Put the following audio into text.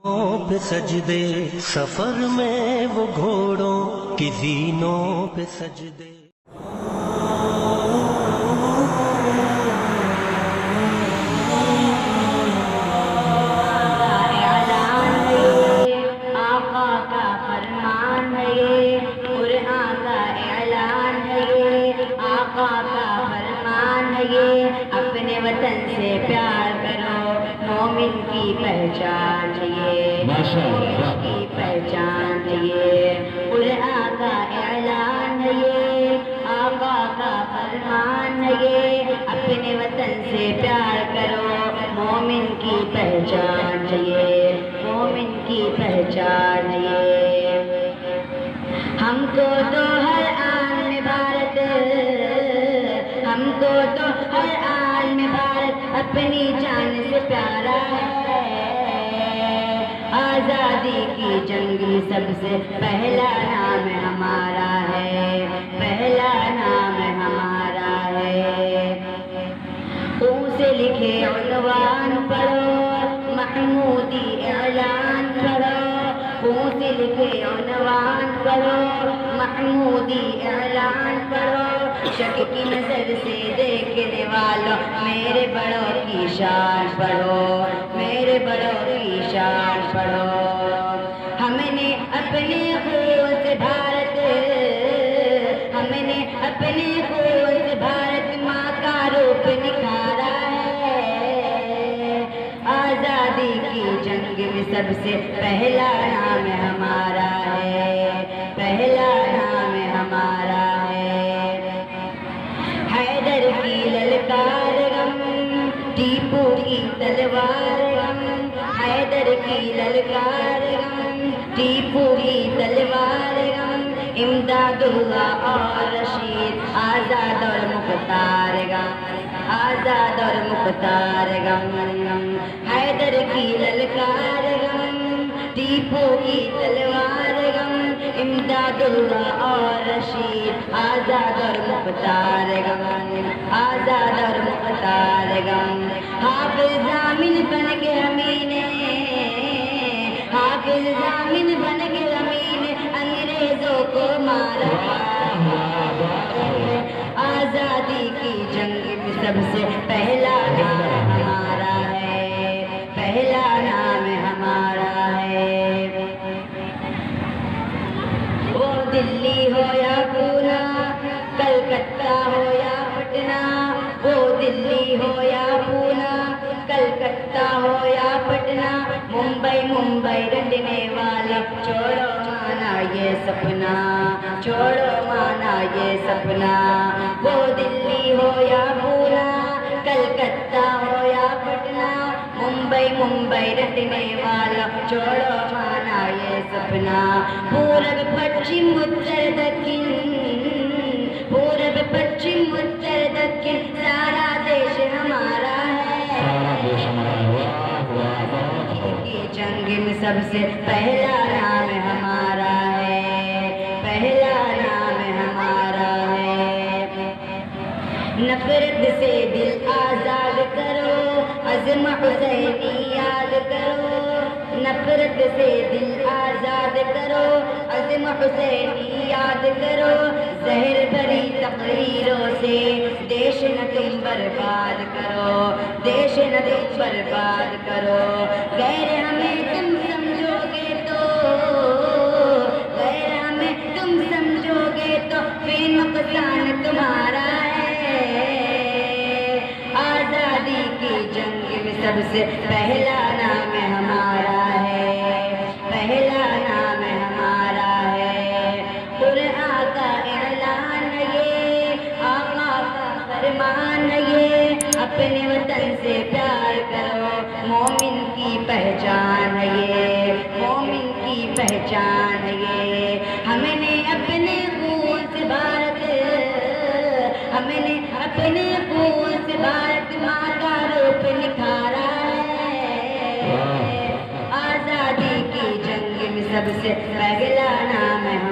پہ سجدے، سفر میں وہ گھوڑوں کی زینوں پہ سجدے۔ اپنے وطن سے پیار کرو، مومن کی پہچان یہ، مومن کی پہچان یہ، قرآن کا اعلان یہ، آقا کا فرمان یہ، اپنے وطن سے پیار کرو، مومن کی پہچان یہ، مومن کی پہچان یہ۔ ہم کو تو ہر آن میں بھارت، ہم کو تو ہر آن میں بھارت اپنی جان سے پیارا ہے۔ آزادی کی جنگ میں سب سے پہلا نام ہمارا ہے، پہلا نام ہمارا ہے۔ اون سے لکھے عنوان پڑھو، محمودی اعلان پڑھو، اون سے لکھے عنوان پڑھو، محمودی اعلان پڑھو۔ شک کی نظر سے دیکھنے والوں، میرے بڑوں کی شان پڑھو، میرے بڑوں کی شان پڑھو۔ ہم نے اپنے خون سے بھارت، ہم نے اپنے خون سے بھارت ماں کا روپ نکھارا ہے۔ آزادی کی جنگ میں سب سے پہلا نام ہمارا ہے، پہلا نام ہمارا ہے۔ حیدر کی للکار غم، ٹیپو کی تلوار غم، حیدر کی للکار غم، ٹیپو کی تلوار غم، امداد اللہ اور رشید، آزاد اور مختار غم، آزاد اور مختار غم۔ حیدر کی للکار غم، ٹیپو کی تلوار غم، امداد اللہ اور رشید، آزاد اور مختار غم، آزاد اور مختار غم۔ حافظ ضامن بن کے ہمیں نے، حافظ ضامن بن کے ہمیں نے انگریزوں کو مارا۔ آزادی کی جنگ میں سب سے پہلا نام ہمارا ہے، پہلا نام ہمارا ہے۔ وہ دلی ہو یا پونا، کلکتہ ہو یا پٹنہ، وہ دلی ہو یا پونا، کلکتہ ہو یا پٹنہ، ممبئی ممبئی رٹنے والا، چھوڑو مانا یہ سپنا، چھوڑو مانا یہ سپنا۔ وہ دلی ہو یا پونا، کلکتہ ہو یا پٹنہ، ممبئی ممبئی رٹنے والا، چھوڑو مانا یہ سپنا۔ پورب پچھم اتر دکن، پورب پچھم اتر دکن، سارا دیش ہمارا ہے۔ کی جنگ میں سب سے پہلا نام ہمارا ہے، پہلا نام ہمارا ہے۔ نفرت سے دل آزاد کرو، عزم حسینی یاد کرو، نفرت سے دل آزاد کرو، عزم حسینی یاد کرو۔ زہر بھری تقریروں سے دیش نہ تم برباد کرو، دیش نہ تم برباد کرو۔ غیر ہمیں تم سمجھو گے تو، غیر ہمیں تم سمجھو گے تو پھر نقصان تمہارا ہے۔ آزادی کی جنگ میں سب سے پہلا نام ہمارا ہے، پہلا نام ہمارا ہے۔ قرآن کا اعلان یہ، آقا کا فرمان یہ، اپنے وطن سے پیار کرو، مومن کی پہچان یہ، مومن کی پہچان یہ۔ ہم نے اپنے خون سے بھارت، ہم نے اپنے خون سے بھارت ماں کا روپ نکھارا ہے۔ آزادی کی جنگ میں سب سے پہلا نام ہے